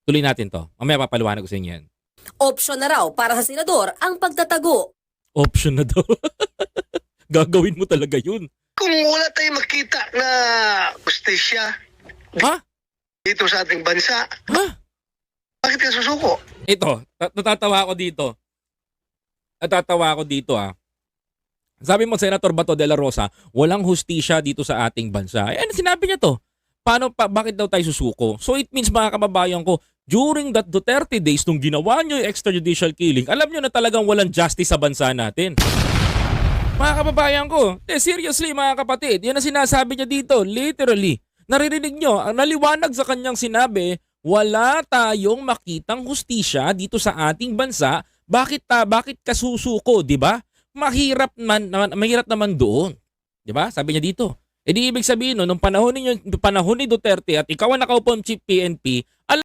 Tuloy natin to. Mamaya papaliwanag ko sa inyo yan. Opsyon na raw para sa senador ang pagtatago. Option na daw. Gagawin mo talaga yun. Kung wala tayong makita na justisya Ha? dito sa ating bansa, Ha? bakit ka susuko? Ito, natatawa ako dito. Natatawa ako dito Sabi mo, Senator Bato de la Rosa, walang hustisya dito sa ating bansa. Eh, ano sinabi niya to? Bakit daw tayo susuko? So it means, mga kababayan ko, during that Duterte days, nung ginawa nyo yung extrajudicial killing, alam nyo na talagang walang justice sa bansa natin. Mga kababayan ko, seriously mga kapatid, yan ang sinasabi niya dito, literally. Naririnig nyo, ang naliwanag sa kanyang sinabi, wala tayong makitang hustisya dito sa ating bansa. Bakit ka susuko, di ba? Mahirap naman doon. Di ba? Sabi niya dito. E di ibig sabihin, nung panahon ni Duterte at ikaw ang nakaupo ng Chief PNP,